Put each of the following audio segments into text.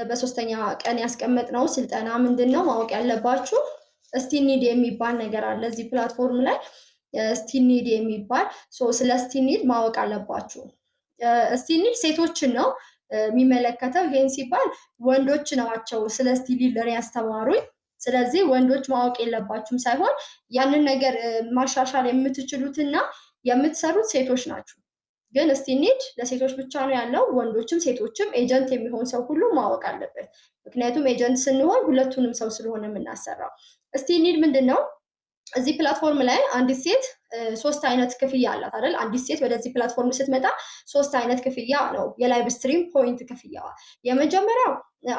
በሶስተኛ ቀን ያስቀመጥነው ስልጠና ምንድነው ማወቅ ያለባችሁ ስቲኒድ የሚባል ነገር አለ እዚህ ፕላትፎርም ላይ ስቲኒድ የሚባል ስለ ስቲኒድ ማወቅ አለባችሁ። ስቲኒድ ነው የሚመለከተው። ይሄን ሲባል ወንዶች ናቸው ስለ ስቲኒድ ለኔ ያስተማሩኝ። ስለዚህ ወንዶች ማወቅ የለባችሁም ሳይሆን ያንን ነገር ማሻሻል የምትችሉትና የምትሰሩት ሴቶች ናችሁ። ግን ስቲኒድ ለሴቶች ብቻ ነው ያለው። ወንዶችም ሴቶችም ኤጀንት የሚሆን ሰው ሁሉ ማወቅ አለበት። ምክንያቱም ኤጀንት ስንሆን ሁለቱንም ሰው ስለሆነ የምናሰራው። ስቲኒድ ምንድነው? እዚህ ፕላትፎርም ላይ አንዲት ሴት 3 አይነት ክፍያ አላት አይደል? አንዲት ሴት ወደዚህ ፕላትፎርም ስትመጣ 3 አይነት ክፍያ ነው የላይቭ ስትሪም ፖይንት ክፍያዋ። የመጀመሪያው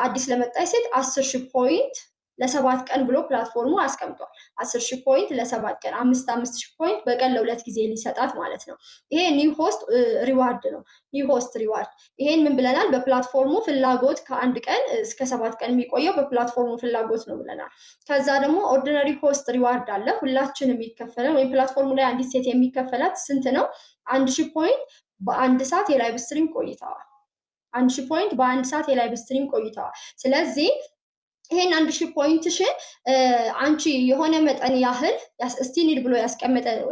አዲስ ለመጣች ሴት 10,000 ፖይንት ለ7 ቀን ብሎ ፕላትፎርሙ አስቀምጧል። 10,000 ፖይንት ለ7 ቀን 5,000 ፖይንት በቀን ለ2 ጊዜ ሊሰጣት ማለት ነው። ይሄ ኒው ሆስት ሪዋርድ ነው። ኒው ሆስት ሪዋርድ ይሄን ምን ብለናል? በፕላትፎርሙ ፍላጎት ከ1 ቀን እስከ 7 ቀን የሚቆየው በፕላትፎርሙ ፍላጎት ነው ብለናል። ከዛ ደግሞ ኦርዲነሪ ሆስት ሪዋርድ አለ። ሁላችንም የሚከፈለን ወይም ፕላትፎርሙ ላይ አንዲት ሴት የሚከፈላት ስንት ነው? 1,000 ፖይንት በአንድ ሰዓት የላይቭ ስትሪም ቆይተዋል። 1,000 ፖይንት በአንድ ሰዓት የላይቭ ስትሪም ቆይተዋል። ስለዚህ ይሄን 1,000 ፖይንትሽን አንቺ የሆነ መጠን ያህል ስቲኒድ ብሎ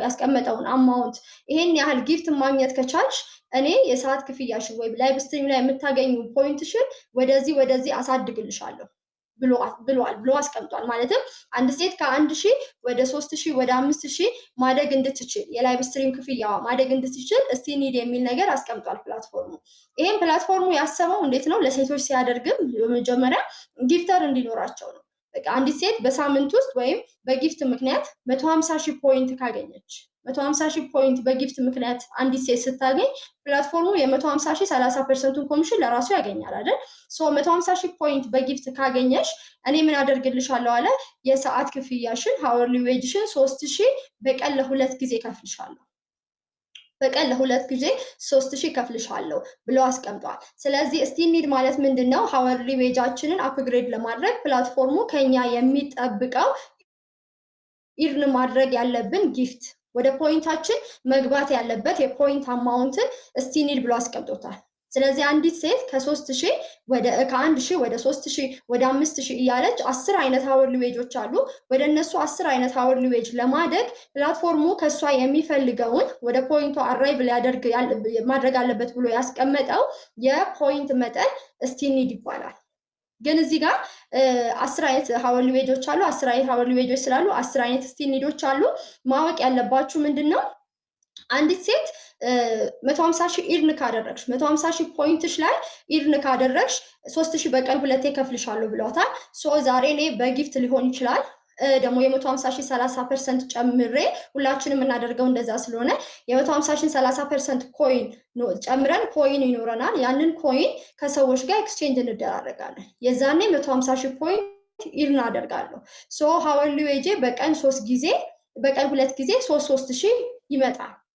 ያስቀመጠውን አማውንት ይሄን ያህል ጊፍት ማግኘት ከቻልሽ እኔ የሰዓት ክፍያሽን ወይ ላይቭ ስትሪም ላይ የምታገኙ ፖይንትሽን ወደዚህ አሳድግልሻለሁ ብሎ አስቀምጧል። ማለትም አንድ ሴት ከ1,000 ወደ 3,000 ወደ 5,000 ማደግ እንድትችል የላይቭ ስትሪም ክፍያዋ ማደግ እንድትችል ስቲኒድ የሚል ነገር አስቀምጧል ፕላትፎርሙ። ይሄን ፕላትፎርሙ ያሰበው እንዴት ነው? ለሴቶች ሲያደርግም በመጀመሪያ ጊፍተር እንዲኖራቸው ነው። በቃ አንዲት ሴት በሳምንት ውስጥ ወይም በጊፍት ምክንያት 150,000 ፖይንት ካገኘች 150,000 ፖይንት በጊፍት ምክንያት አንዲት ሴት ስታገኝ ፕላትፎርሙ የ150,000 30% ኮሚሽን ለራሱ ያገኛል አይደል? 150,000 ፖይንት በጊፍት ካገኘሽ እኔ ምን አደርግልሻለሁ አለ የሰዓት ክፍያሽን ሃወርሊ ዌጅሽን 3,000 በቀን ለ2 ጊዜ ከፍልሻለሁ። በቀን ለ2 ጊዜ 3,000 ከፍልሻለሁ ብሎ አስቀምጧል። ስለዚህ ስቲኒድ ማለት ምንድነው? ሃወርሊ ዌጃችንን አፕግሬድ ለማድረግ ፕላትፎርሙ ከኛ የሚጠብቀው ኢርን ማድረግ ያለብን ጊፍት ወደ ፖይንታችን መግባት ያለበት የፖይንት አማውንትን ስቲኒድ ብሎ አስቀምጦታል። ስለዚህ አንዲት ሴት ከ1,000 ወደ 3,000 ወደ 5,000 እያለች 10 አይነት ሃወርሊ ዌጆች አሉ። ወደ እነሱ 10 አይነት ሃወርሊ ዌጅ ለማደግ ፕላትፎርሙ ከሷ የሚፈልገውን ወደ ፖይንቷ አራይቭ ማድረግ አለበት ብሎ ያስቀመጠው የፖይንት መጠን ስቲኒድ ይባላል። ግን እዚህ ጋር 10 አይነት ሃወርሊ ዌጆች አሉ። 10 አይነት ሃወርሊ ዌጆች ስላሉ 10 አይነት ስቲኒዶች አሉ። ማወቅ ያለባችሁ ምንድነው? አንዲት ሴት 150,000 ኢርን ካደረግሽ 150,000 ፖይንትሽ ላይ ኢርን ካደረግሽ 3,000 በቀን 2 ከፍልሻለሁ ብሏታል። ዛሬ እኔ በጊፍት ሊሆን ይችላል ደግሞ የ150,000 30% ጨምሬ ሁላችንም የምናደርገው እንደዛ ስለሆነ የ150,000 30% ኮይን ጨምረን ኮይን ይኖረናል። ያንን ኮይን ከሰዎች ጋር ኤክስቼንጅ እንደራረጋለን። የዛኔ 150,000 ፖይንት ኢርን አደርጋለሁ። ሃወርሊ ዌጄ በቀን 2 ጊዜ 3,000 ይመጣል።